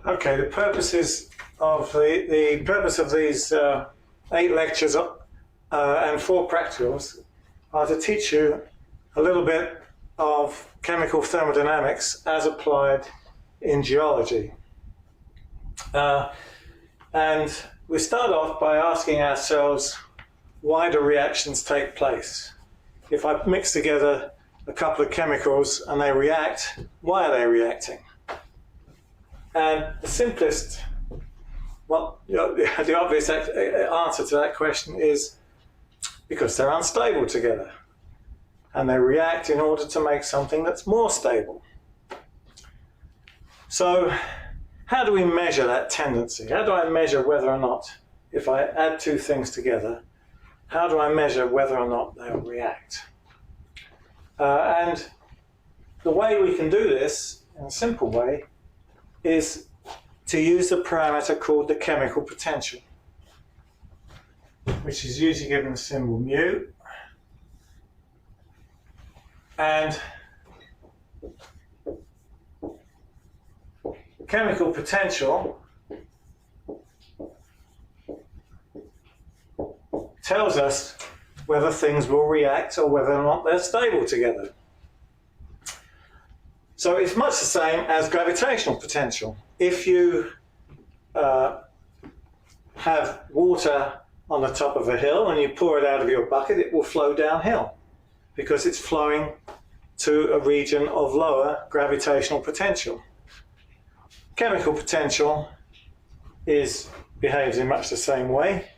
Okay, the purposes of the purpose of these 8 lectures and 4 practicals are to teach you a little bit of chemical thermodynamics as applied in geology. And we start off by asking ourselves, why do reactions take place? If I mix together a couple of chemicals and they react, why are they reacting? And the simplest, well, the obvious answer to that question is because they're unstable together. And they react in order to make something that's more stable. So how do we measure that tendency? How do I measure whether or not, if I add 2 things together, how do I measure whether or not they'll react? And the way we can do this, in a simple way, is to use the parameter called the chemical potential, which is usually given the symbol mu. And chemical potential tells us whether things will react or whether or not they're stable together. So it's much the same as gravitational potential. If you have water on the top of a hill and you pour it out of your bucket, it will flow downhill because it's flowing to a region of lower gravitational potential. Chemical potential behaves in much the same way.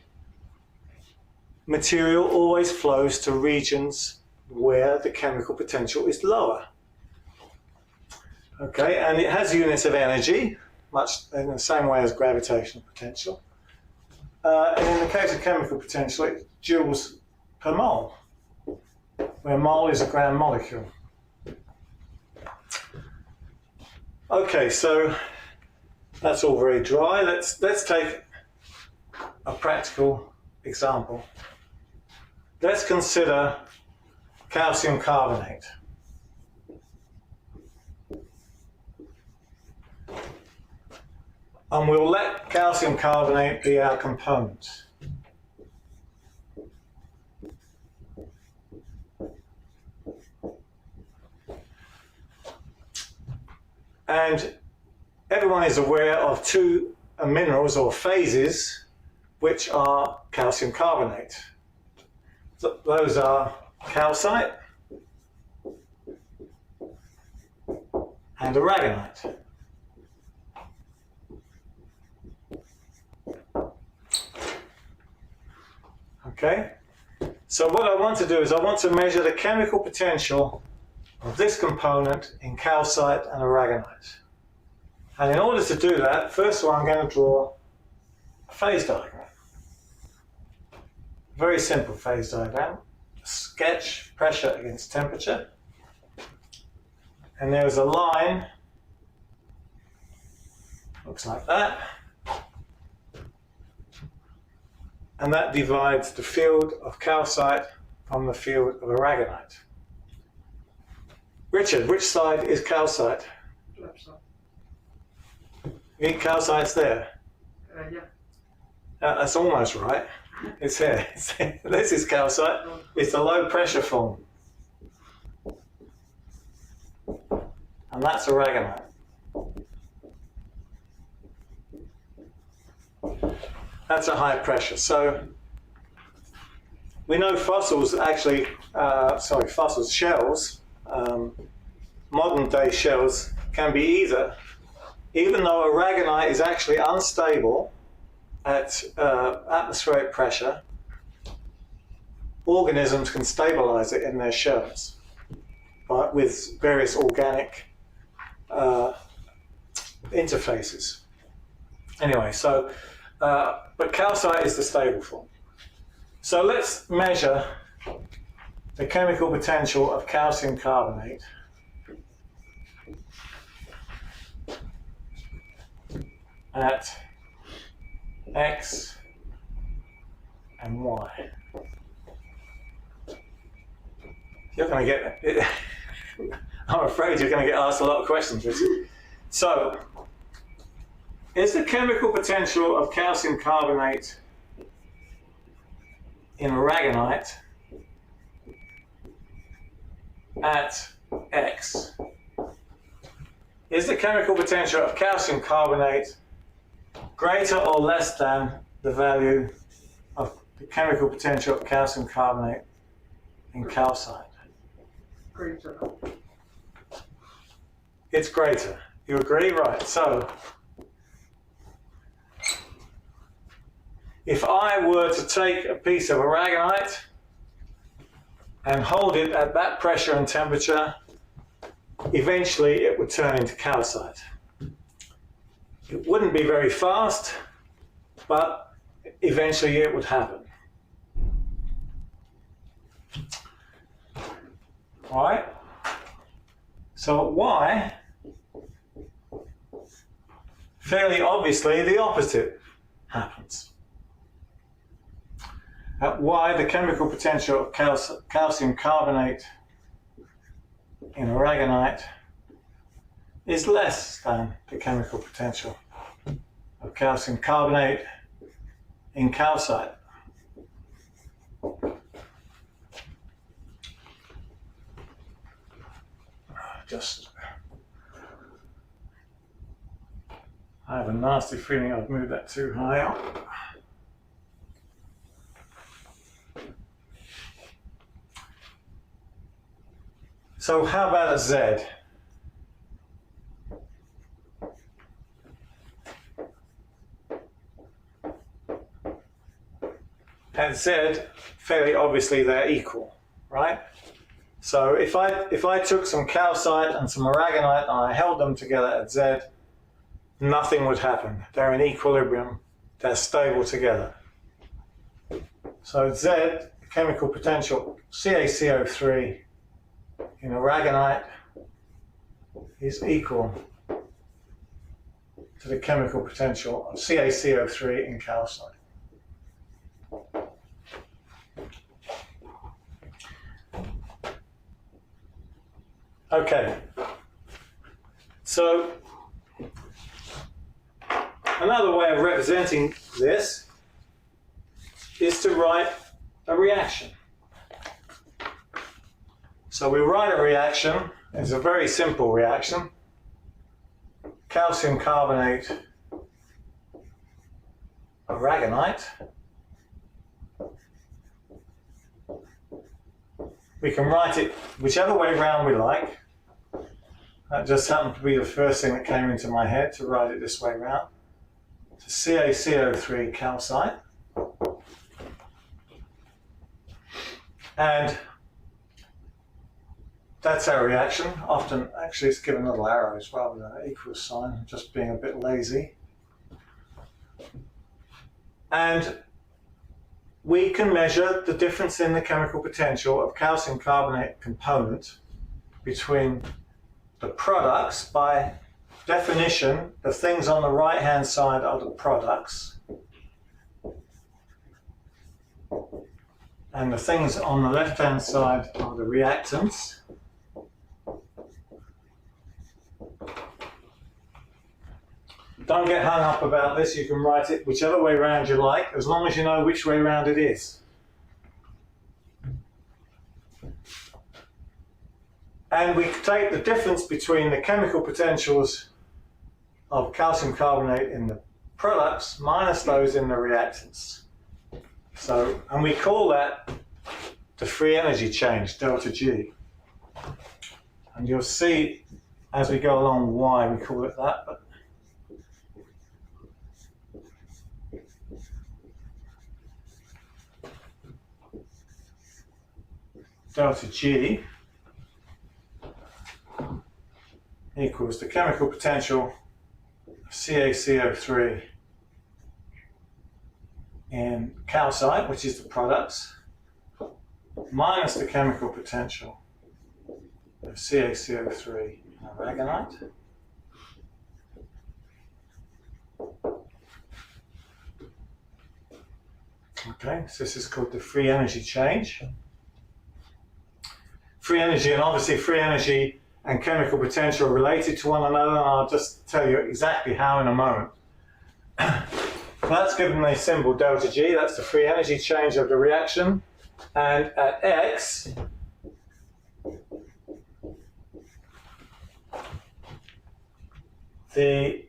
Material always flows to regions where the chemical potential is lower. Okay, and it has units of energy, much in the same way as gravitational potential. And in the case of chemical potential, it's joules per mole, where mole is a gram molecule. Okay, so that's all very dry. Let's take a practical example. Let's consider calcium carbonate. And we'll let calcium carbonate be our component. And everyone is aware of 2 minerals or phases which are calcium carbonate. So those are calcite and aragonite. Okay, so what I want to do is I want to measure the chemical potential of this component in calcite and aragonite. And in order to do that, first of all, I'm going to draw a phase diagram. Very simple phase diagram. Sketch pressure against temperature. And there's a line, looks like that. And that divides the field of calcite from the field of aragonite. Richard, which side is calcite? Left side. You think calcite's there? Yeah. That's almost right. It's here. This is calcite. It's the low pressure form. And that's aragonite. That's a high pressure. So we know fossils actually, shells, modern day shells can be either, even though aragonite is actually unstable at atmospheric pressure, organisms can stabilize it in their shells, but with various organic interfaces. Anyway, so but calcite is the stable form. So let's measure the chemical potential of calcium carbonate at X and Y. You're going to get, I'm afraid you're going to get asked a lot of questions, Richard. So Is the chemical potential of calcium carbonate in aragonite at X? Is the chemical potential of calcium carbonate greater or less than the value of the chemical potential of calcium carbonate in calcite? Greater. It's greater. You agree? Right. So, if I were to take a piece of aragonite and hold it at that pressure and temperature, eventually it would turn into calcite. It wouldn't be very fast, but eventually it would happen. All right? So at Y, fairly obviously the opposite happens. At Y, the chemical potential of calcium carbonate in aragonite is less than the chemical potential of calcium carbonate in calcite. I have a nasty feeling I've moved that too high up. So how about a Z? At Z, fairly obviously they're equal, right? So if I took some calcite and some aragonite and I held them together at Z, nothing would happen. They're in equilibrium. They're stable together. So Z, the chemical potential CaCO3 in aragonite is equal to the chemical potential of CaCO3 in calcite. Okay, so another way of representing this is to write a reaction. So we write a reaction, it's a very simple reaction. Calcium carbonate, aragonite. We can write it whichever way round we like. That just happened to be the first thing that came into my head, to write it this way round. To CaCO3 calcite. And that's our reaction. Often, actually, it's given little arrows rather than an equal sign, just being a bit lazy. And we can measure the difference in the chemical potential of calcium carbonate component between the products. By definition, the things on the right-hand side are the products, and the things on the left-hand side are the reactants. Don't get hung up about this. You can write it whichever way round you like, as long as you know which way round it is. And we take the difference between the chemical potentials of calcium carbonate in the products minus those in the reactants. So, and we call that the free energy change, delta G. And you'll see as we go along why we call it that. But delta G equals the chemical potential of CaCO3 in calcite, which is the products, minus the chemical potential of CaCO3 in aragonite. Okay, so this is called the free energy change. Free energy, and obviously free energy and chemical potential are related to one another, and I'll just tell you exactly how in a moment. That's given the symbol delta G, that's the free energy change of the reaction. And at X, the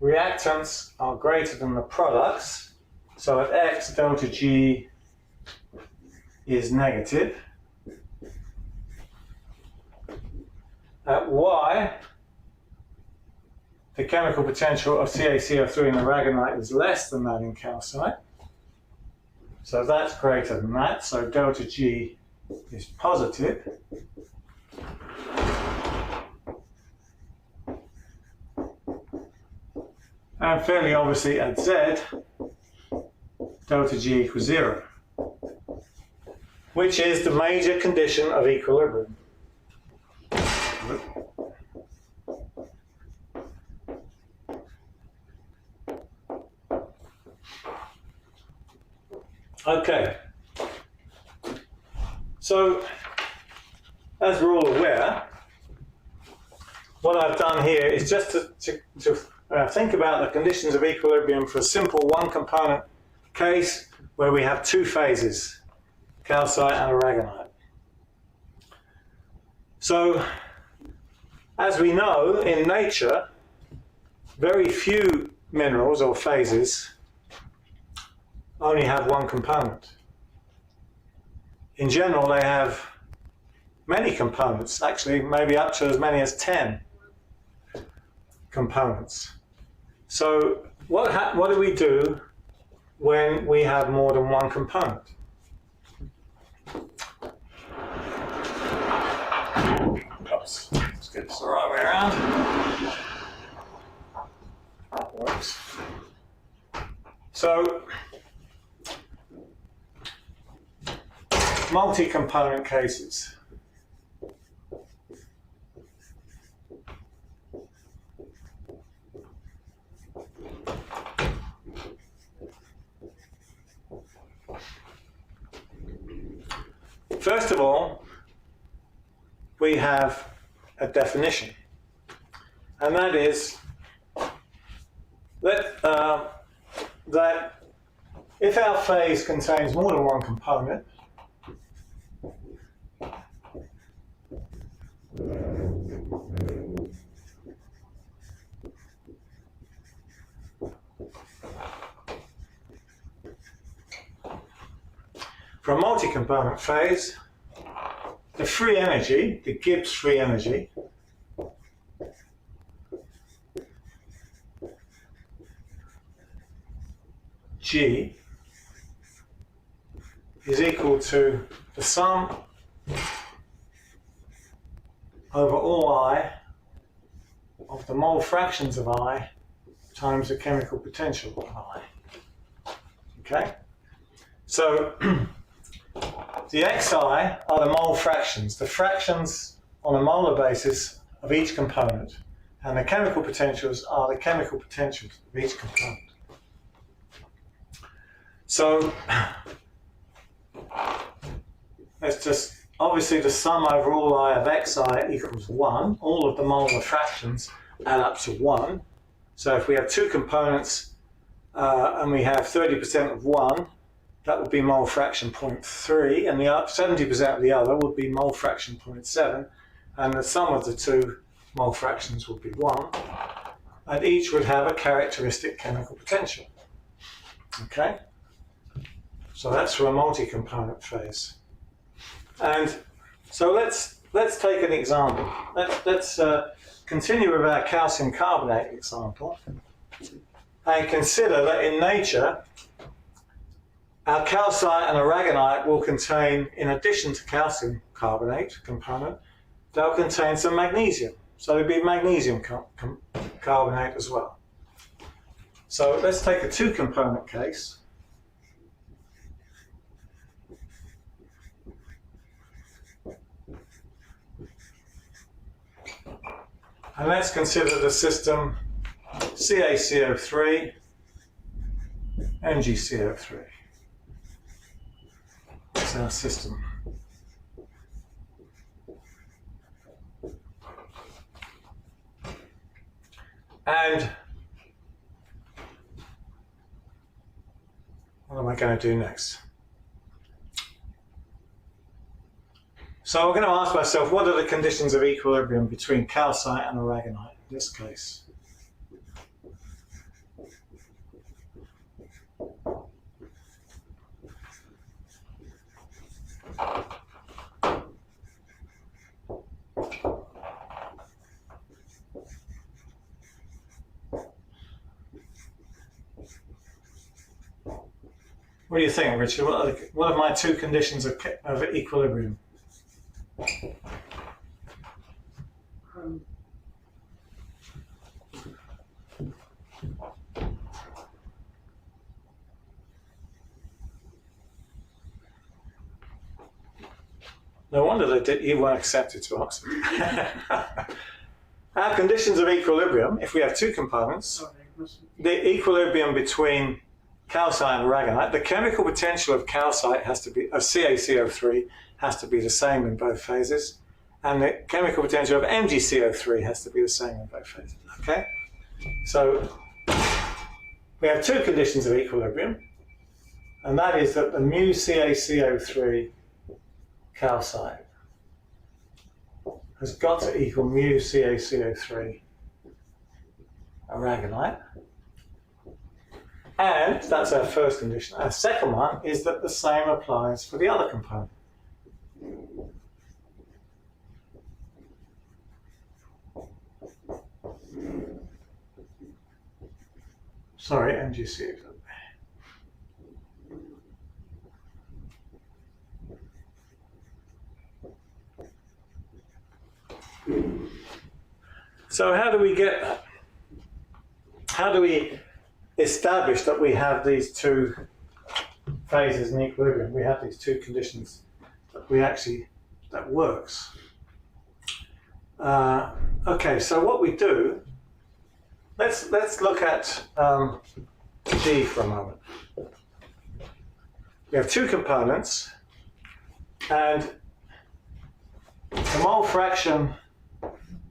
reactants are greater than the products. So at X, delta G is negative. At Y, the chemical potential of CaCO3 in aragonite is less than that in calcite. So that's greater than that. So delta G is positive. And fairly obviously at Z, delta G equals 0, which is the major condition of equilibrium. Okay, so as we're all aware, what I've done here is just to think about the conditions of equilibrium for a simple one-component case where we have two phases, calcite and aragonite. So, as we know, in nature, very few minerals or phases only have one component. In general, they have many components, actually maybe up to as many as 10 components. So what do we do when we have more than one component? Oops, let's get this the right way around. That works. So, multi-component cases. First of all, we have a definition, and that is that if our phase contains more than one component, for a multi-component phase, the free energy, the Gibbs free energy, G, is equal to the sum over all I of the mole fractions of I times the chemical potential of I. Okay? So, the Xi are the mole fractions, the fractions on a molar basis of each component, and the chemical potentials are the chemical potentials of each component. So, let's just, obviously the sum over all I of Xi equals 1. All of the molar fractions add up to 1. So if we have two components and we have 30% of one, that would be mole fraction 0.3, and the 70% of the other would be mole fraction 0.7, and the sum of the two mole fractions would be 1, and each would have a characteristic chemical potential. Okay? So that's for a multi-component phase. And so let's take an example. Let's continue with our calcium carbonate example and consider that in nature, our calcite and aragonite will contain, in addition to calcium carbonate component, they'll contain some magnesium. So there'll be magnesium carbonate as well. So let's take a two-component case. And let's consider the system CaCO3, NgCO3. That's our system. And am I going to do next? So I'm going to ask myself, what are the conditions of equilibrium between calcite and aragonite in this case? What do you think, Richard? What are my two conditions of equilibrium? Um, No wonder you weren't accepted to Oxford. Our conditions of equilibrium, if we have two components, sorry, must- the equilibrium between calcite and aragonite, the chemical potential of calcite has to be, of CaCO3 has to be the same in both phases, and the chemical potential of MgCO3 has to be the same in both phases. Okay? So we have two conditions of equilibrium, and that is that the mu CaCO3 calcite has got to equal mu CaCO3 aragonite. And that's our first condition. Our second one is that the same applies for the other component. Sorry, MgCO3. So how do we get that? How do we establish that we have these two phases in equilibrium? We have these two conditions that works. Okay, so what we do, let's look at G for a moment. We have two components, and the mole fraction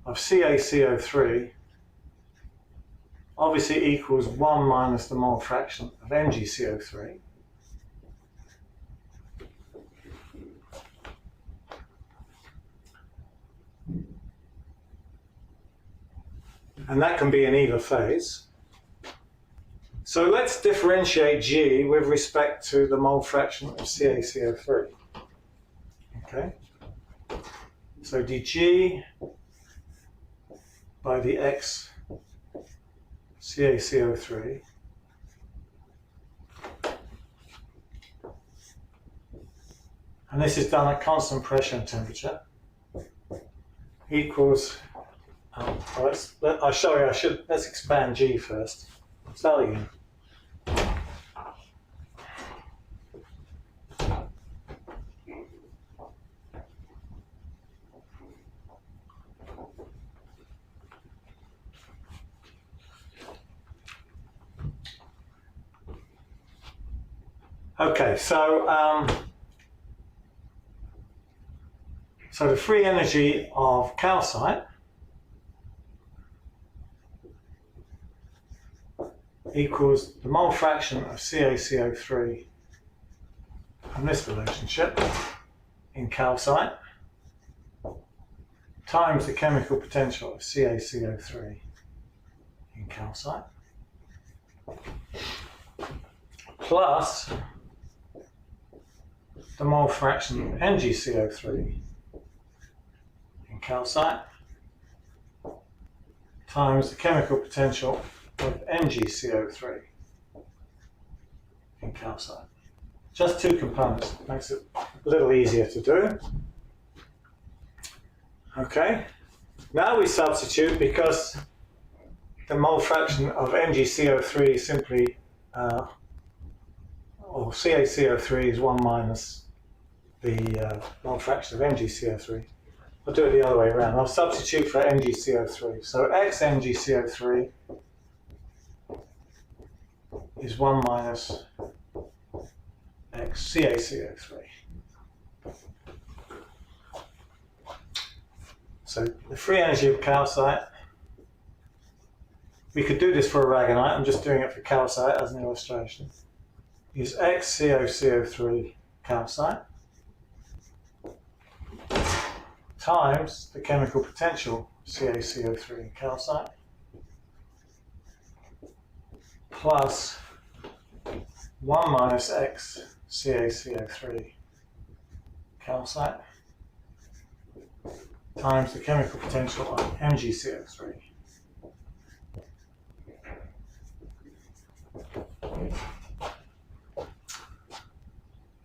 of CaCO3 obviously equals 1 minus the mole fraction of MgCO3. And that can be in either phase. So let's differentiate G with respect to the mole fraction of CaCO3. Okay? So dG by dx CaCO3 and this is done at constant pressure and temperature equals let's expand G first. Start again. Okay, so the free energy of calcite equals the mole fraction of CaCO3 from this relationship in calcite times the chemical potential of CaCO3 in calcite plus the mole fraction of MgCO3 in calcite times the chemical potential of MgCO3 in calcite. Just two components, makes it a little easier to do. Okay, now we substitute because the mole fraction of MgCO3 is simply, or CaCO3 is 1 minus the mole fraction of MgCO3. I'll do it the other way around. I'll substitute for MgCO3. So x MgCO3 is 1 minus x CaCO3. So the free energy of calcite, we could do this for aragonite, I'm just doing it for calcite as an illustration. is XCOCO3 calcite times the chemical potential CaCO3 calcite plus 1 minus X CaCO3 calcite times the chemical potential of MgCO3.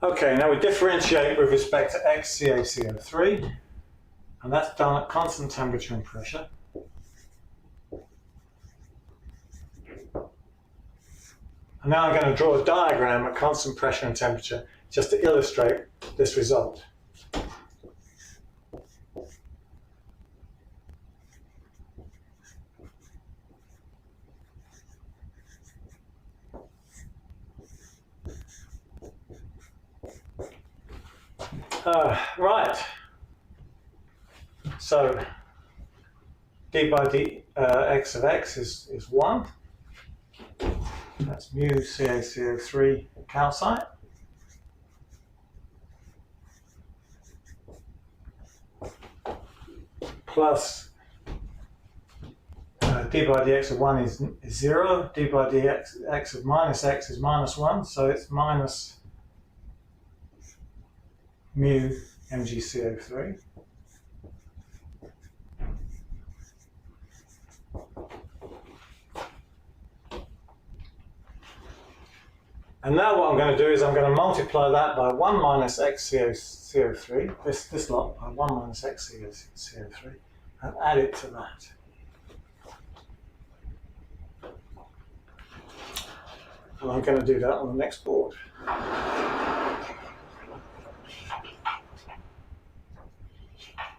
Okay, now we differentiate with respect to XCaCO3, and that's done at constant temperature and pressure. And now I'm going to draw a diagram at constant pressure and temperature just to illustrate this result. Right, so d by dx of x is 1. That's mu CaCO3 calcite. Plus d by dx of 1 is 0. D by dx of minus x is minus 1. So it's minus mu MgCO3. And now what I'm going to do is I'm going to multiply that by 1 minus XCO3, this lot, by 1 minus XCO3, and add it to that. And I'm going to do that on the next board.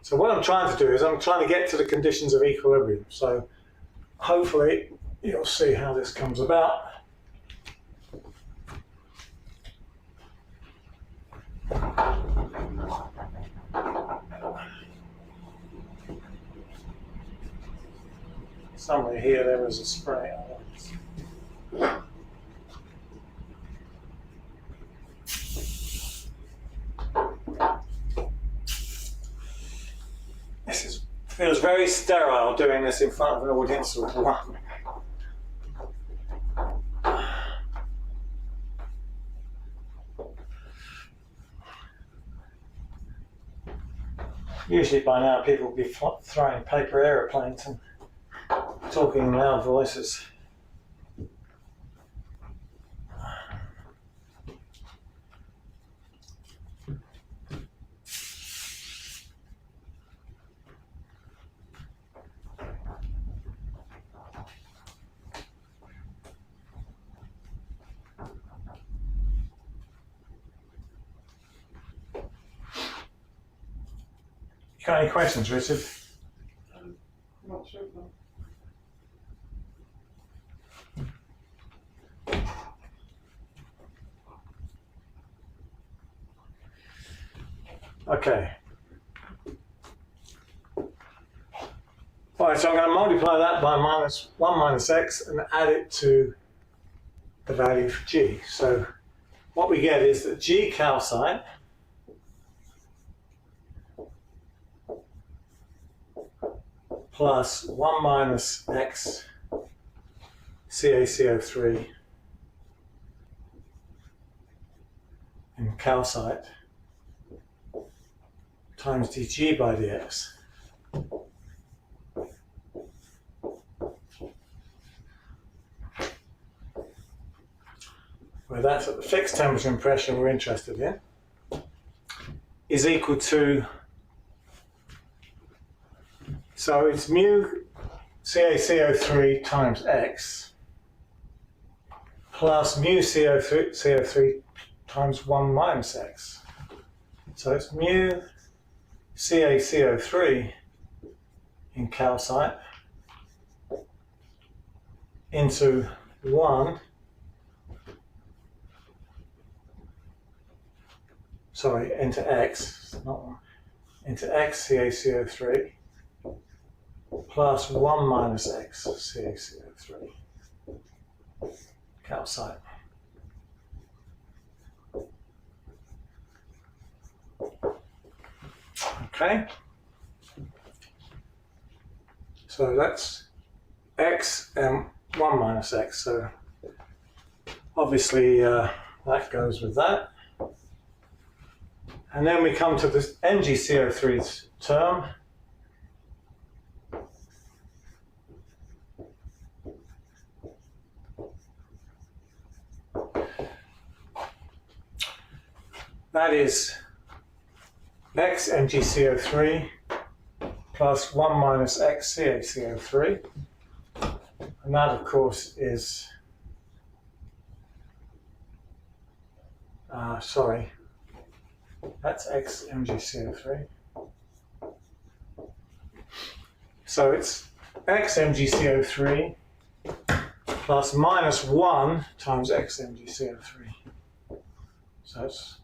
So what I'm trying to do is I'm trying to get to the conditions of equilibrium. So hopefully you'll see how this comes about. Somewhere here there was a spray. Feels very sterile doing this in front of an audience of one. Usually by now people will be throwing paper aeroplanes and talking in loud voices. Got any questions, Richard? Not so far. Okay. Alright, so I'm going to multiply that by 1 minus x and add it to the value for G. So what we get is that G calcite plus 1 minus x CaCO3 in calcite times dg by dx where that's at the fixed temperature and pressure we're interested in, is equal to, so it's mu CaCO3 times x plus mu CO3 times 1 minus x. So it's mu CaCO3 in calcite into 1, sorry, into x, not 1, into x CaCO3 plus 1 minus x CaCO3 calcite. Okay. So that's x and 1 minus x. So obviously that goes with that. And then we come to this MgCO3 term. That is x MgCO3 plus 1 minus x CaCO3. And that, of course, is, that's x MgCO3. So it's x MgCO3 plus minus 1 times x MgCO3. So it's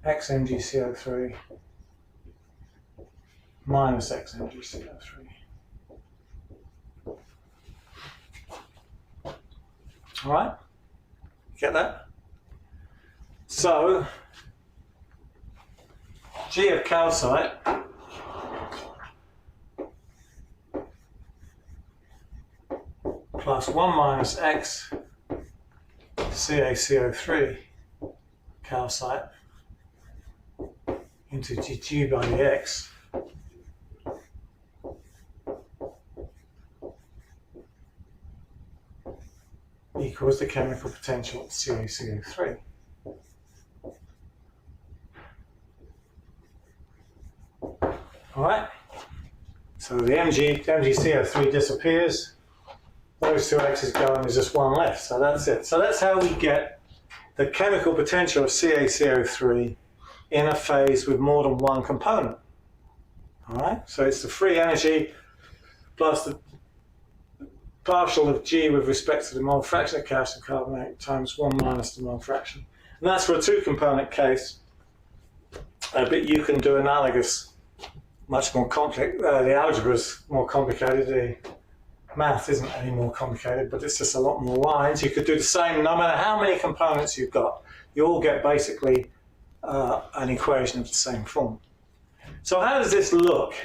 x MgCO3 minus x MgCO3. All right, get that? So G of calcite plus 1 minus x CaCO3 calcite into G by dx equals the chemical potential of CaCO3. All right, so the MgCO3 disappears, those two x's go and there's just one left, so that's it. So that's how we get the chemical potential of CaCO3 in a phase with more than one component. All right, so it's the free energy plus the partial of G with respect to the mole fraction of calcium carbonate times 1 minus the mole fraction. And that's for a two-component case, but you can do analogous, much more complicated. The algebra is more complicated, the math isn't any more complicated, but it's just a lot more lines. You could do the same no matter how many components you've got. You all get basically an equation of the same form. So how does this look?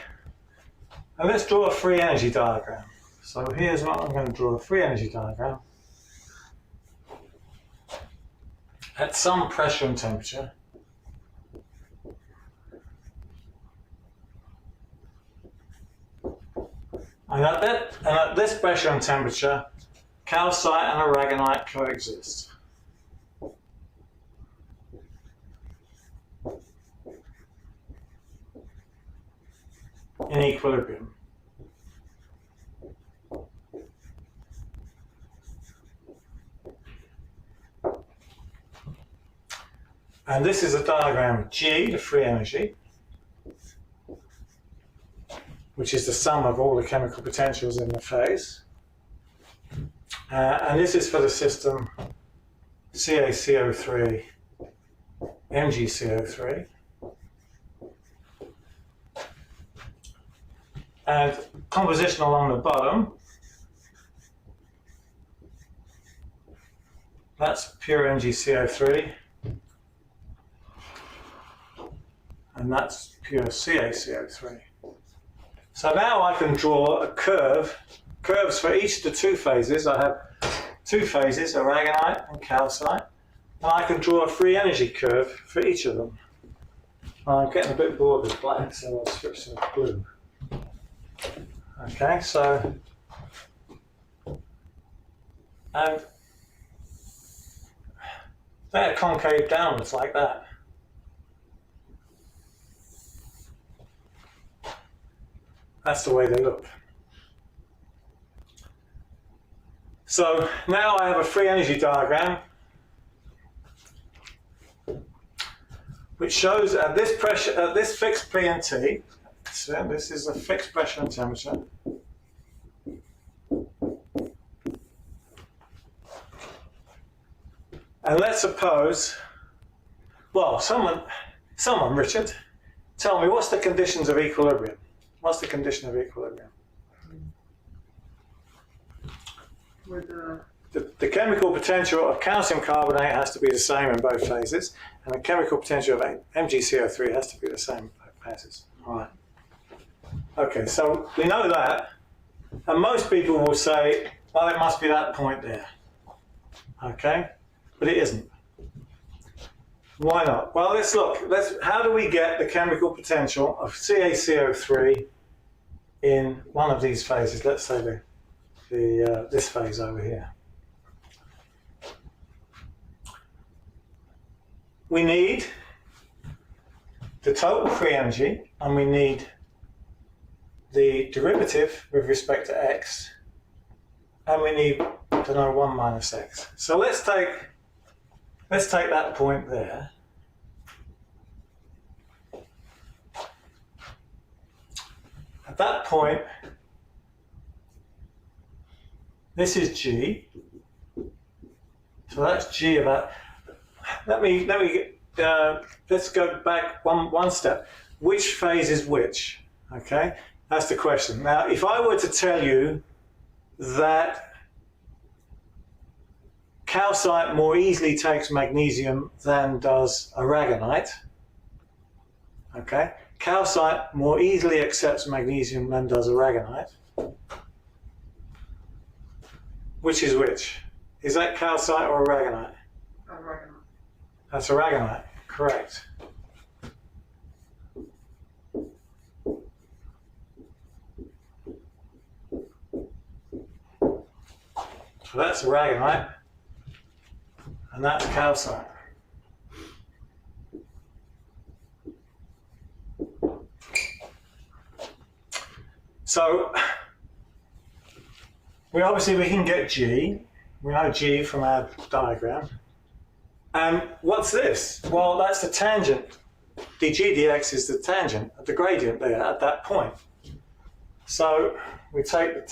Now let's draw a free energy diagram. So here's what I'm going to draw, a free energy diagram. At some pressure and temperature, and at this pressure and temperature, calcite and aragonite coexist. In equilibrium. And this is a diagram of G, the free energy, which is the sum of all the chemical potentials in the phase. And this is for the system CaCO3, MgCO3. And composition along the bottom, that's pure MgCO3. And that's pure CaCO3. So now I can draw a curves for each of the two phases. I have two phases, aragonite and calcite, and I can draw a free energy curve for each of them. I'm getting a bit bored with black, so I'll switch to blue. Okay, so, and they're concave downwards like that. That's the way they look. So now I have a free energy diagram which shows at this pressure, at this fixed P and T, so this is a fixed pressure and temperature. And let's suppose, well, someone, Richard, tell me, what's the conditions of equilibrium? What's the condition of equilibrium? With the chemical potential of calcium carbonate has to be the same in both phases, and the chemical potential of MgCO3 has to be the same in both phases. All right. Okay, so we know that, and most people will say, well, it must be that point there. Okay, but it isn't. Why not? Well, let's look. How do we get the chemical potential of CaCO3 in one of these phases? Let's say this phase over here. We need the total free energy, and we need the derivative with respect to x, and we need to know 1 minus x. So let's take that point there. At that point, this is G. So that's G about. Let's go back one step. Which phase is which? Okay, that's the question. Now, if I were to tell you that calcite more easily takes magnesium than does aragonite, okay, calcite more easily accepts magnesium than does aragonite. Which is which? Is that calcite or aragonite? Aragonite. That's aragonite, correct. So that's aragonite, and that's calcite. So we can get G. We know G from our diagram. And what's this? Well, that's the tangent. dg dx is the tangent of the gradient there at that point. So we take the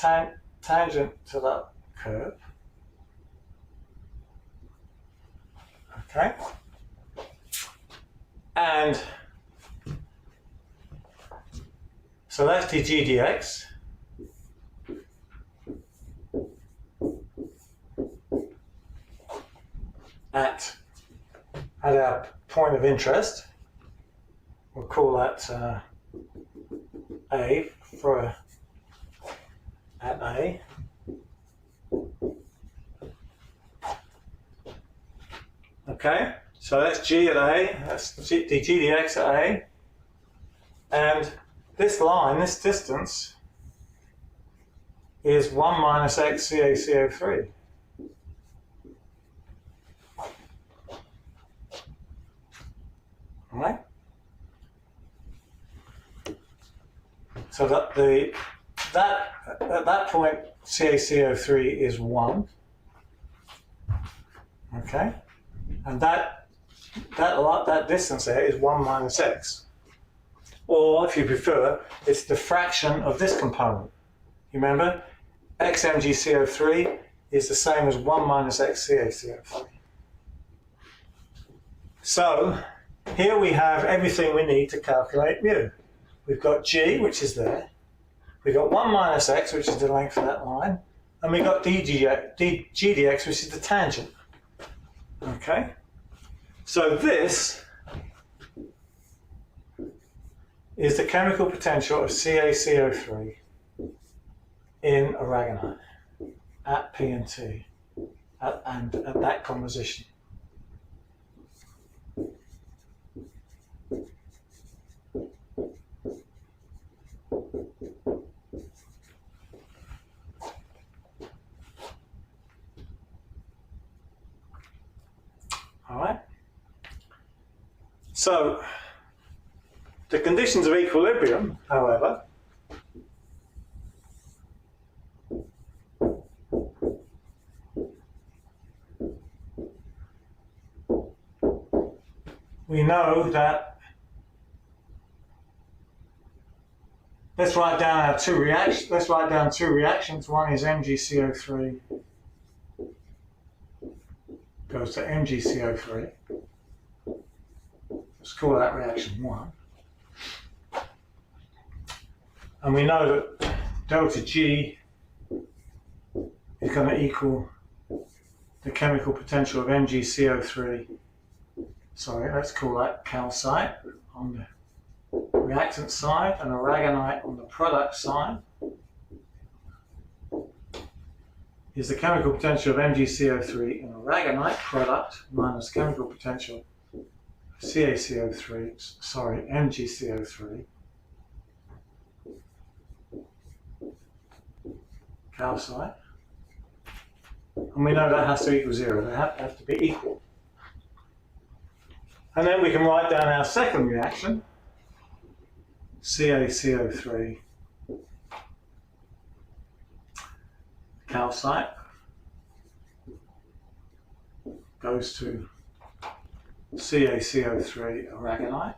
tangent to that curve. Okay. And so that's dg dx. At our point of interest. We'll call that A for at A. Okay, so that's G at A, that's dg dx at A. And this line, this distance, is 1 minus x CaCO3. Right? So that at that point CaCO3 is 1. Okay? And that distance there is 1 minus x. Or if you prefer, it's the fraction of this component. You remember? X mgCO3 is the same as 1 minus x CaCO3. So here we have everything we need to calculate mu. We've got G, which is there. We've got 1 minus x, which is the length of that line. And we've got dx, which is the tangent. Okay? So this is the chemical potential of CaCO3 in aragonite at P and T and at that composition. All right. So the conditions of equilibrium, however, we know that, let's write down two reactions. One is MgCO3 goes to MgCO3. Let's call that reaction 1. And we know that delta G is going to equal the chemical potential of MgCO3, sorry, let's call that calcite on the reactant side and aragonite on the product side, is the chemical potential of MgCO3 in aragonite product minus chemical potential of MgCO3 calcite. And we know that has to equal 0. They have to be equal. And then we can write down our second reaction, CaCO3 calcite goes to CaCO3 aragonite.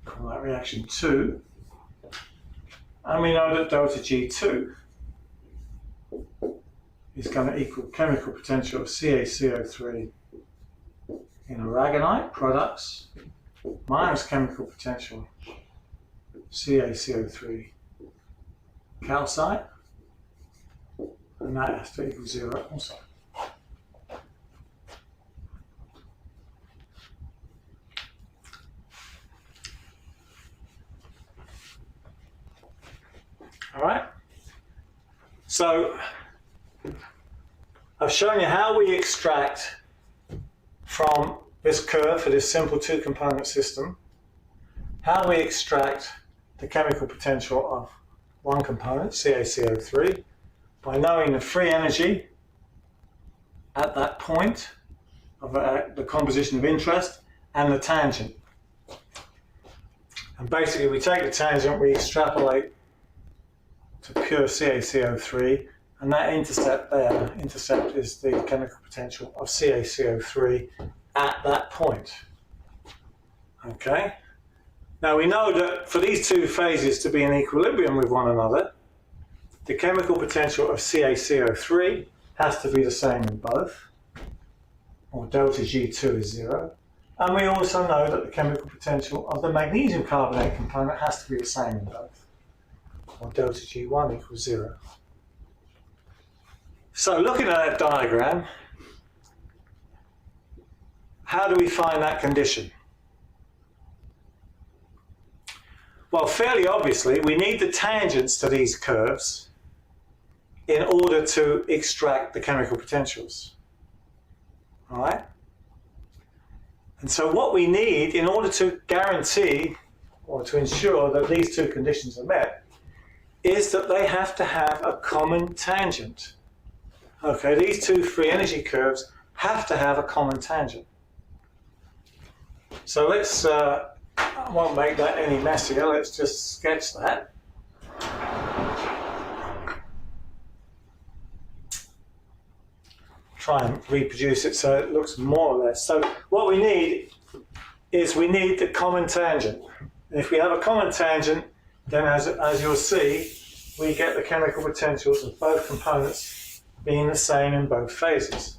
Call that reaction 2. And we know that delta G2 is going to equal chemical potential of CaCO3 in aragonite products minus chemical potential CaCO3 calcite, and that has to equal 0 also. All right, so I've shown you how we extract from this curve for this simple two-component system, how we extract the chemical potential of one component, CaCO3, by knowing the free energy at that point of the composition of interest and the tangent. And basically we take the tangent, we extrapolate to pure CaCO3, and that intercept is the chemical potential of CaCO3 at that point. Okay? Now we know that for these two phases to be in equilibrium with one another, the chemical potential of CaCO3 has to be the same in both, or delta G2 is 0. And we also know that the chemical potential of the magnesium carbonate component has to be the same in both, or delta G1 equals 0. So looking at that diagram, how do we find that condition? Well, fairly obviously, we need the tangents to these curves in order to extract the chemical potentials. All right? And so what we need in order to guarantee or to ensure that these two conditions are met is that they have to have a common tangent. Okay, these two free energy curves have to have a common tangent. So let's, I won't make that any messier, let's just sketch that. Try and reproduce it so it looks more or less. So what we need is we need the common tangent. And if we have a common tangent, then as you'll see, we get the chemical potentials of both components being the same in both phases.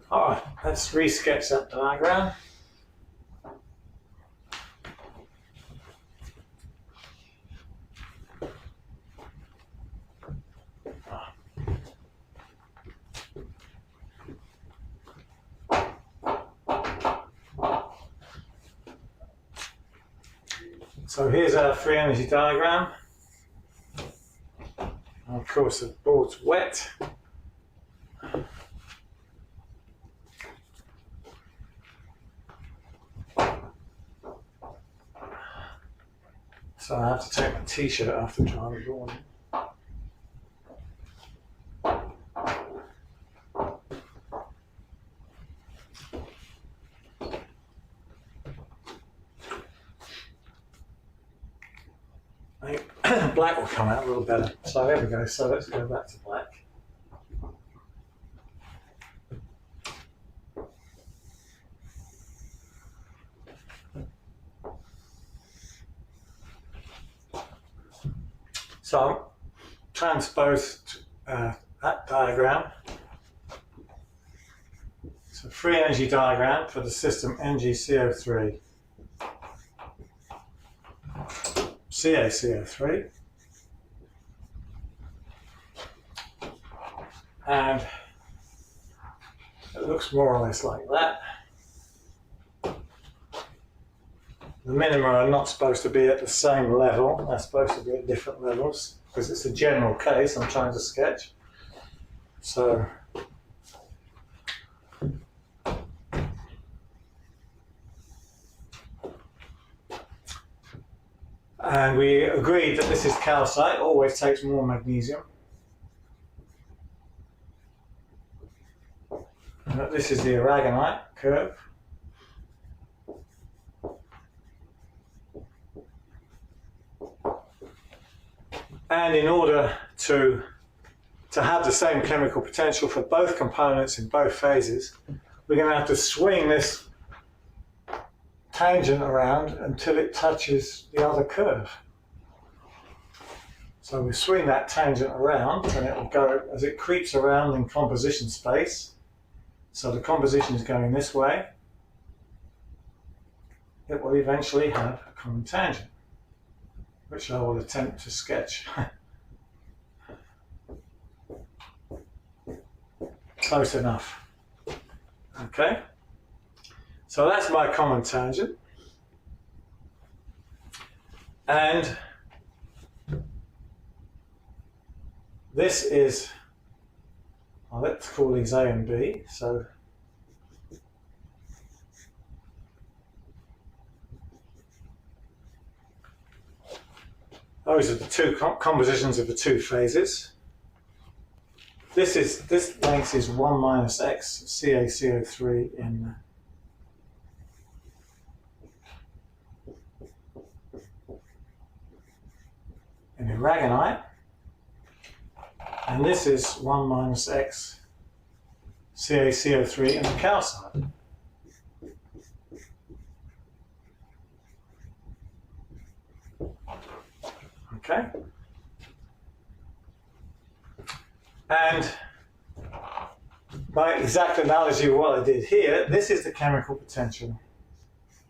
Alright, let's re-sketch that diagram. So here's our free energy diagram. And of course the board's wet. So I have to take my t-shirt after trying to draw it. black will come out a little better. So there we go. So let's go back to black. So I'll transpose that diagram. It's a free energy diagram for the system NgCO3, CaCO3, and it looks more or less like that. The minima are not supposed to be at the same level, they're supposed to be at different levels, because it's a general case I'm trying to sketch. So, and we agreed that this is calcite, always takes more magnesium. And that this is the aragonite curve. And in order to have the same chemical potential for both components in both phases, we're going to have to swing this tangent around until it touches the other curve. So we swing that tangent around and it will go as it creeps around in composition space. So the composition is going this way. It will eventually have a common tangent, which I will attempt to sketch. Close enough. Okay, so that's my common tangent. And this is, well, let's call these A and B. So those are the two compositions of the two phases. This length is 1 minus x CaCO3 in aragonite, and this is 1 minus x CaCO3 in the calcite. Okay. And by exact analogy of what I did here, this is the chemical potential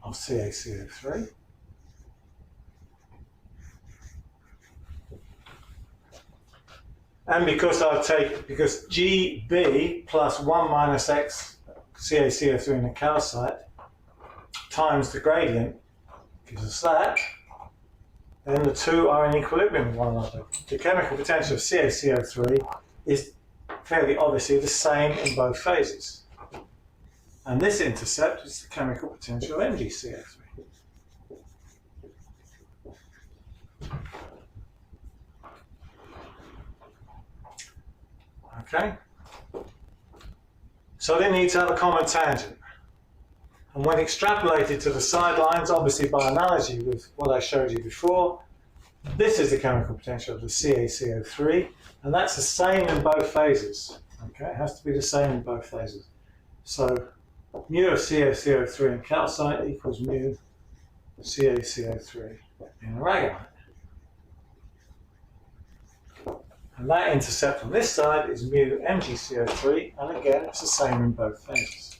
of CaCO3. And because Gb plus 1 minus x CaCO3 in the calcite times the gradient gives us that, then the two are in equilibrium with one another. The chemical potential of CaCO3 is fairly obviously the same in both phases. And this intercept is the chemical potential of MgCO3. Okay? So they need to have a common tangent. And when extrapolated to the sidelines, obviously by analogy with what I showed you before, this is the chemical potential of the CaCO3, and that's the same in both phases. Okay, it has to be the same in both phases. So mu of CaCO3 in calcite equals mu CaCO3 in aragonite. And that intercept on this side is mu MgCO3, and again it's the same in both phases.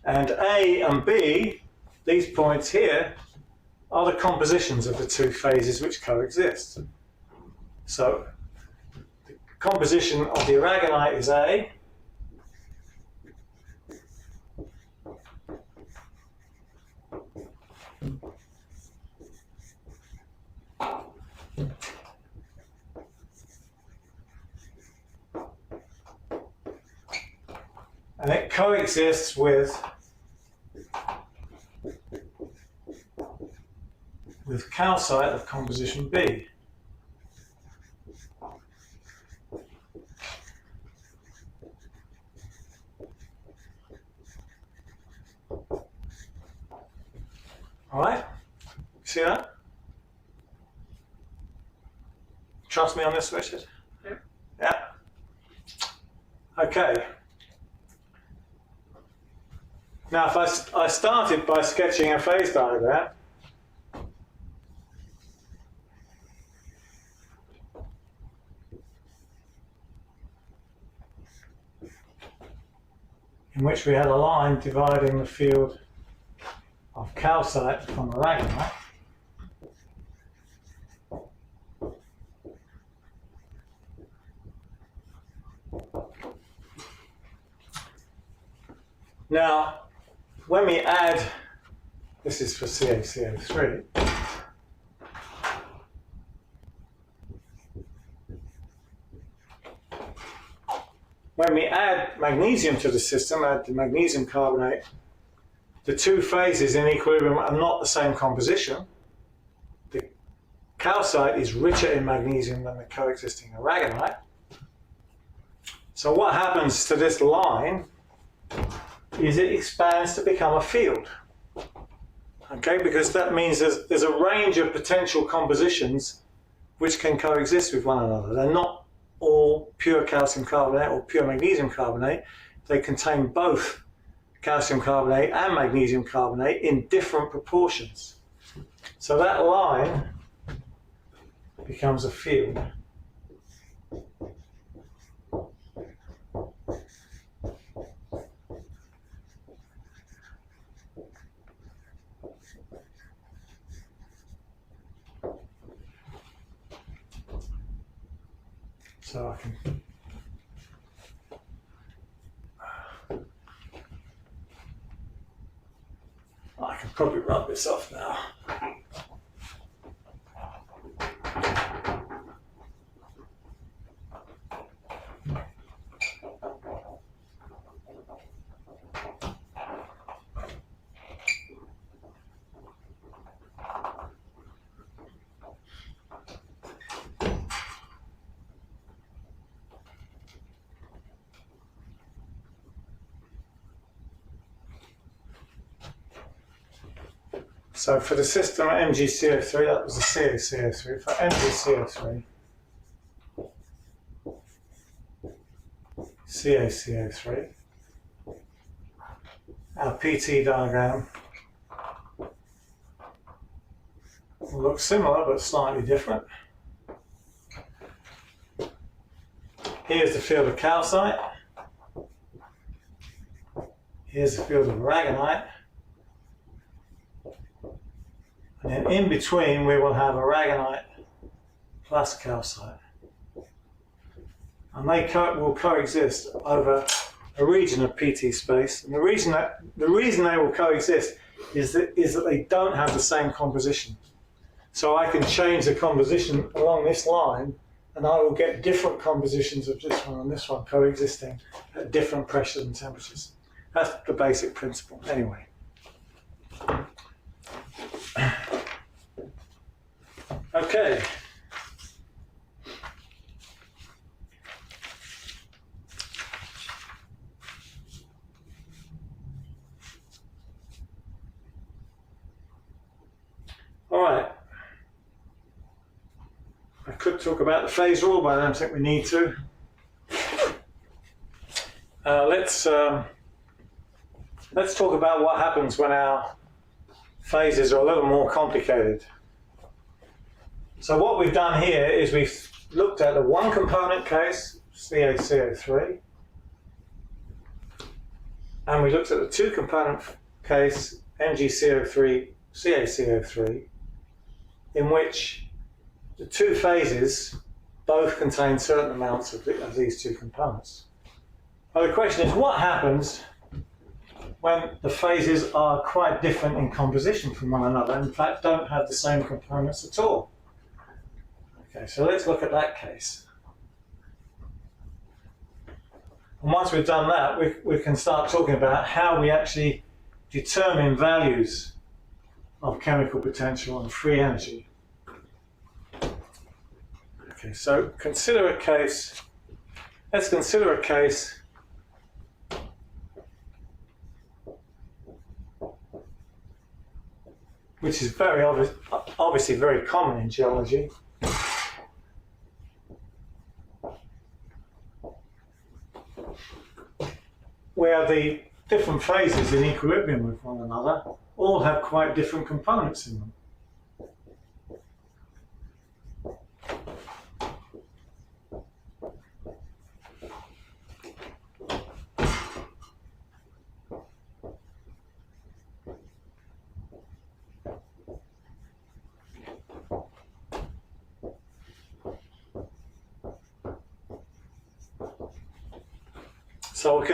And A and B, these points here, are the compositions of the two phases which coexist. So the composition of the aragonite is A, and it coexists with with calcite of composition B. All right, see that? Trust me on this, Richard? Yeah. Yeah. Okay. Now, if I started by sketching a phase diagram, in which we had a line dividing the field of calcite from aragonite, now, when we add, this is for CaCO3, when we add magnesium to the system, add the magnesium carbonate, the two phases in equilibrium are not the same composition. The calcite is richer in magnesium than the coexisting aragonite. So what happens to this line is it expands to become a field. Okay, because that means there's a range of potential compositions which can coexist with one another. They're not all pure calcium carbonate or pure magnesium carbonate. They contain both calcium carbonate and magnesium carbonate in different proportions. So that line becomes a field. So I can probably rub this off now. So for the system at MgCO3, that was the CaCO3. For MgCO3, CaCO3, our PT diagram will look similar but slightly different. Here's the field of calcite. Here's the field of aragonite. And then in between we will have aragonite plus calcite. And they will coexist over a region of PT space. And the reason they will coexist is that they don't have the same composition. So I can change the composition along this line and I will get different compositions of this one and this one coexisting at different pressures and temperatures. That's the basic principle anyway. Okay. All right. I could talk about the phase rule, but I don't think we need to. Let's talk about what happens when our phases are a little more complicated. So what we've done here is we've looked at the one component case, CaCO3, and we looked at the two component case, MgCO3, CaCO3, in which the two phases both contain certain amounts of these two components. Well, the question is, what happens when the phases are quite different in composition from one another, in fact don't have the same components at all? Okay, so let's look at that case. And once we've done that, we can start talking about how we actually determine values of chemical potential and free energy. Okay, so consider a case. Let's consider a case which is very obviously very common in geology. Where the different phases in equilibrium with one another all have quite different components in them. So we'll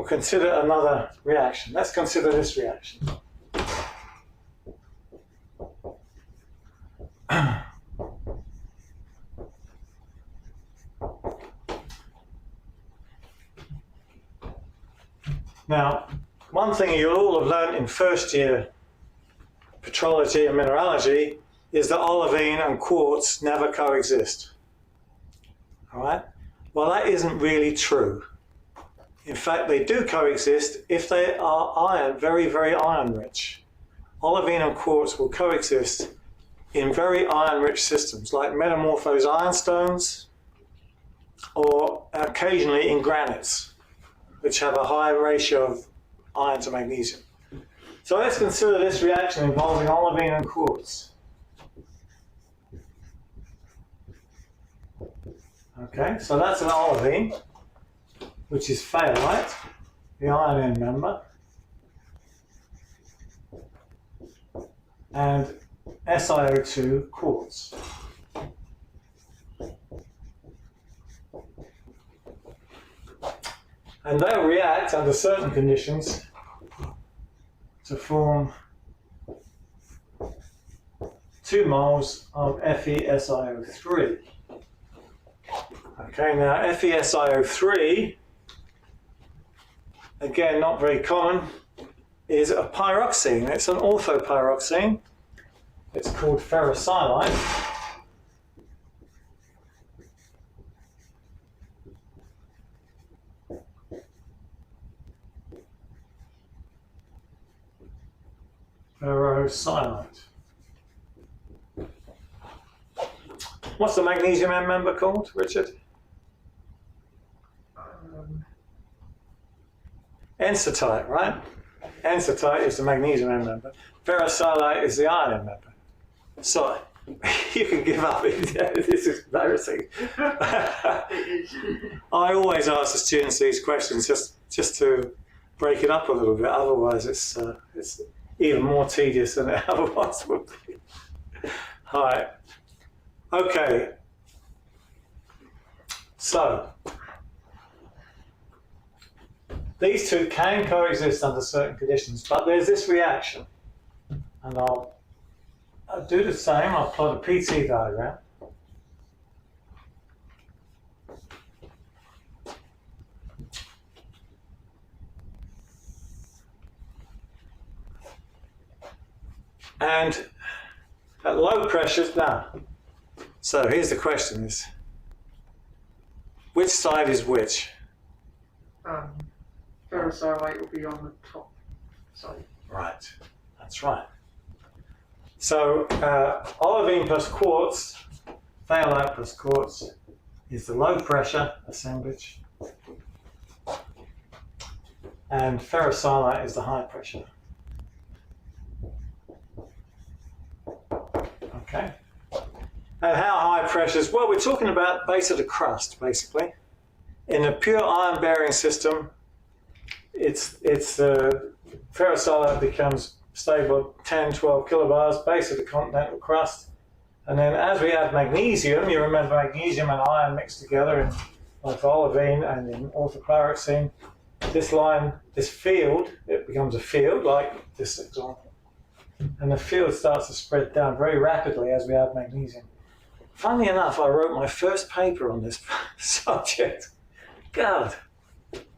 consider another reaction. Let's consider this reaction. Now, one thing you'll all have learned in first year petrology and mineralogy is that olivine and quartz never coexist. All right? Well, that isn't really true. In fact, they do coexist if they are very, very iron rich. Olivine and quartz will coexist in very iron rich systems like metamorphosed ironstones or occasionally in granites, which have a high ratio of iron to magnesium. So let's consider this reaction involving olivine and quartz. Okay, so that's an olivine, which is phthalate, the iron end member, and SiO2 quartz. And they'll react under certain conditions to form 2 moles of FeSiO3. Okay, now FeSiO3, again not very common, is a pyroxene. It's an orthopyroxene. It's called ferrocyanide. Ferrocyanide. What's the magnesium end member called, Richard? Enstatite, right? Enstatite is the magnesium end member. Ferrocyanide is the iron end member. So, you can give up. This is embarrassing. I always ask the students these questions just to break it up a little bit. Otherwise, it's even more tedious than it otherwise would be. All right. Okay. So, these two can coexist under certain conditions, but there's this reaction. And I'll do the same. I'll plot a PT diagram. And at low pressures now. So here's the question: is which side is which? Ferrocyanide will be on the top side. Right, that's right. So olivine plus quartz, phthalate plus quartz, is the low pressure assemblage, and ferrocyanide is the high pressure. Okay. And how high pressures? Well, we're talking about base of the crust, basically. In a pure iron-bearing system, it's ferrocyanide becomes stable at 10, 12 kilobars, base of the continental crust. And then as we add magnesium, you remember magnesium and iron mixed together in like olivine and in orthopyroxene. This line, this field, it becomes a field like this example. And the field starts to spread down very rapidly as we add magnesium. Funnily enough, I wrote my first paper on this subject. God,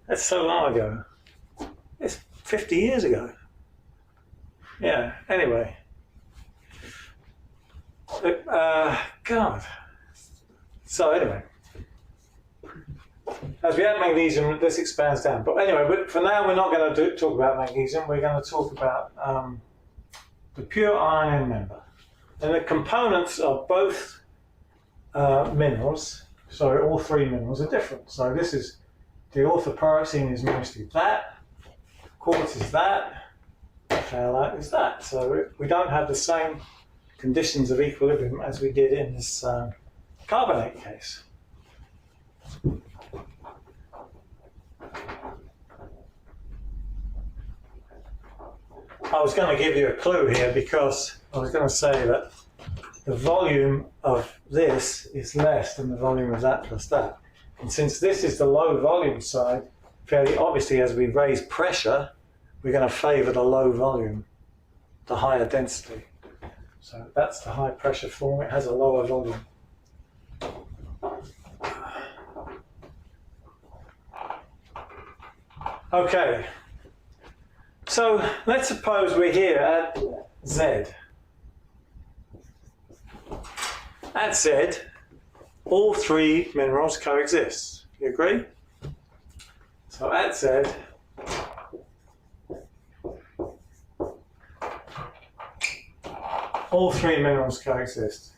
that's so long ago. It's 50 years ago. Yeah, anyway. God. So anyway. As we add magnesium, this expands down. But anyway, but for now we're not going to talk about magnesium. We're going to talk about the pure iron end member. And the components of both minerals, sorry, all three minerals are different. So this is, the orthopyroxene is mostly that, quartz is that, ferrite is that. So we don't have the same conditions of equilibrium as we did in this carbonate case. I was going to give you a clue here because I was going to say that the volume of this is less than the volume of that plus that. And since this is the low volume side, fairly obviously as we raise pressure, we're going to favour the low volume, the higher density. So that's the high pressure form, it has a lower volume. Okay, so let's suppose we're here at Z. At Z, all three minerals coexist. You agree? So at Z, all three minerals coexist.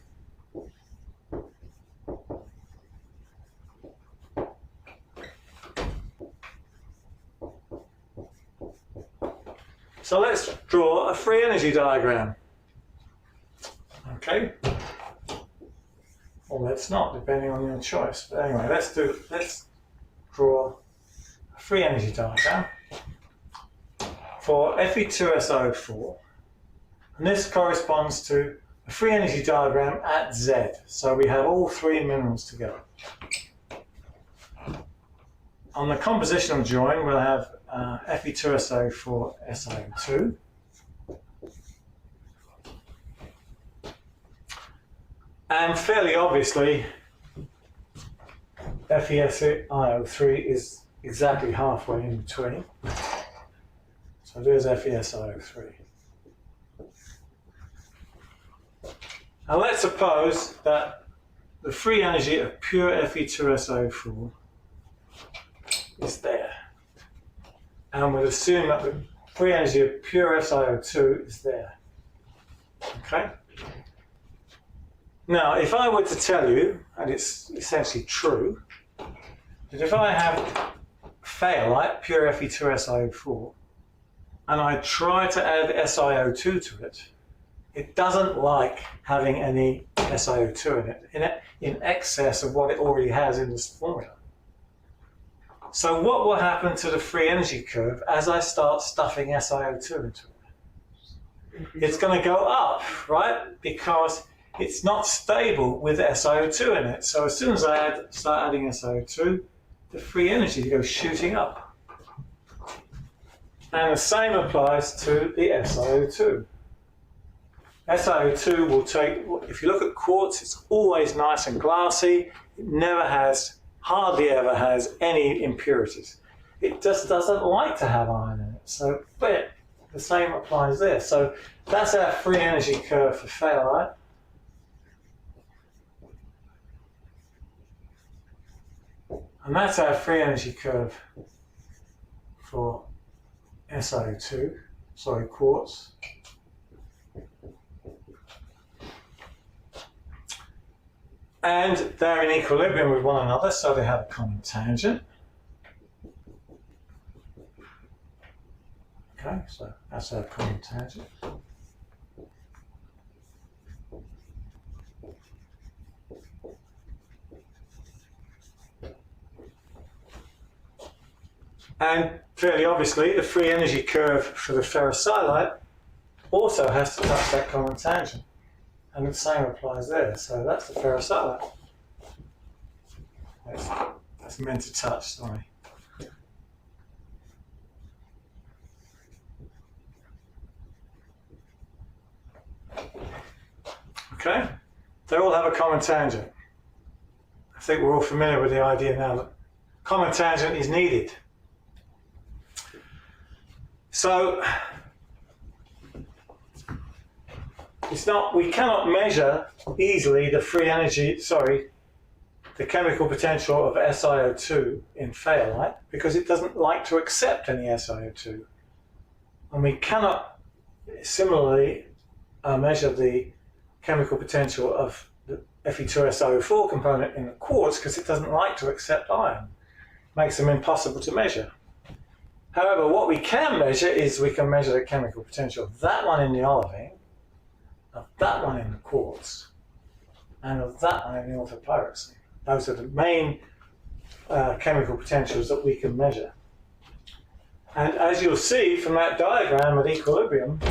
So let's draw a free energy diagram. Okay? Or let's not, depending on your choice. But anyway, let's draw a free energy diagram for Fe2SO4. And this corresponds to a free energy diagram at Z. So we have all three minerals together. On the compositional join, we'll have Fe2SO4 SiO2. And fairly obviously, FeSiO3 is exactly halfway in between. So there's FeSiO3. Now let's suppose that the free energy of pure Fe2SO4 is there. And we'll assume that the free energy of pure SiO2 is there. Okay? Now, if I were to tell you, and it's essentially true, that if I have ferrite, pure Fe2SiO4, and I try to add SiO2 to it, it doesn't like having any SiO2 in it, in excess of what it already has in this formula. So what will happen to the free energy curve as I start stuffing SiO2 into it? It's going to go up, right? Because it's not stable with SiO2 in it. So as soon as I start adding SiO2, the free energy goes shooting up. And the same applies to the SiO2. SiO2 will take, if you look at quartz, it's always nice and glassy. It never has, hardly ever has any impurities. It just doesn't like to have iron in it. So, but the same applies there. So that's our free energy curve for ferrite. And that's our free energy curve for SiO2, sorry, quartz. And they're in equilibrium with one another, so they have a common tangent. Okay, so that's our common tangent. And fairly obviously, the free energy curve for the ferrocyanide also has to touch that common tangent. And the same applies there. So that's the ferrocyanide. That's meant to touch, sorry. Okay? They all have a common tangent. I think we're all familiar with the idea now that common tangent is needed. we cannot measure easily the the chemical potential of SiO2 in fayalite because it doesn't like to accept any SiO2. And we cannot similarly measure the chemical potential of the Fe2SiO4 component in the quartz because it doesn't like to accept iron. Makes them impossible to measure. However, what we can measure is we can measure the chemical potential of that one in the olivine, of that one in the quartz, and of that one in the orthopyroxene. Those are the main chemical potentials that we can measure. And as you'll see from that diagram at equilibrium,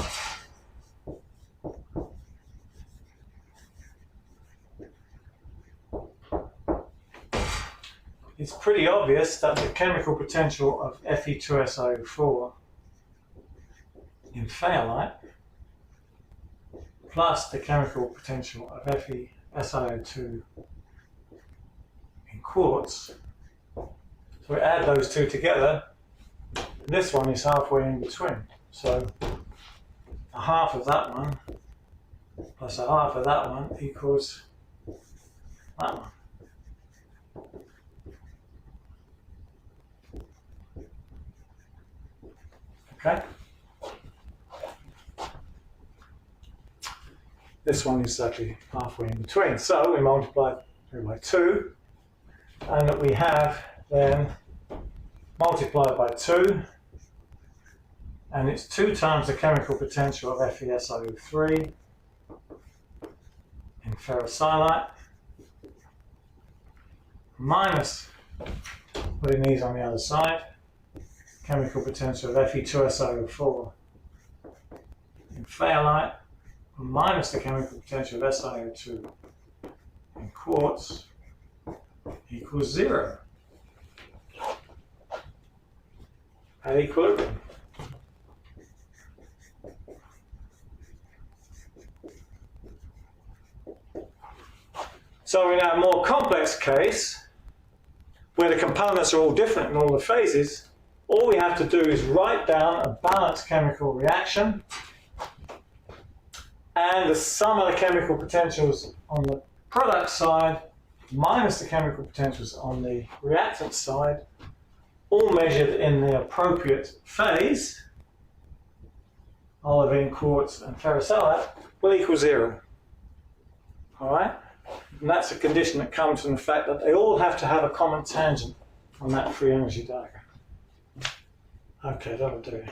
it's pretty obvious that the chemical potential of Fe2SiO4 in fayalite plus the chemical potential of FeSiO2 in quartz, so we add those two together, this one is halfway in between. So a half of that one plus a half of that one equals that one. Okay? This one is actually halfway in between. So we multiply through by 2, and we have then multiplied by 2, and it's 2 times the chemical potential of FeSiO3 in ferrosilicate minus putting these on the other side, chemical potential of Fe2SiO4 in fayalite minus the chemical potential of SiO2 in quartz equals 0 at equilibrium. So in our more complex case, where the components are all different in all the phases, all we have to do is write down a balanced chemical reaction and the sum of the chemical potentials on the product side minus the chemical potentials on the reactant side, all measured in the appropriate phase, olivine, quartz and ferrosilicate, will equal 0. Alright? And that's a condition that comes from the fact that they all have to have a common tangent on that free energy diagram. Okay, that'll do.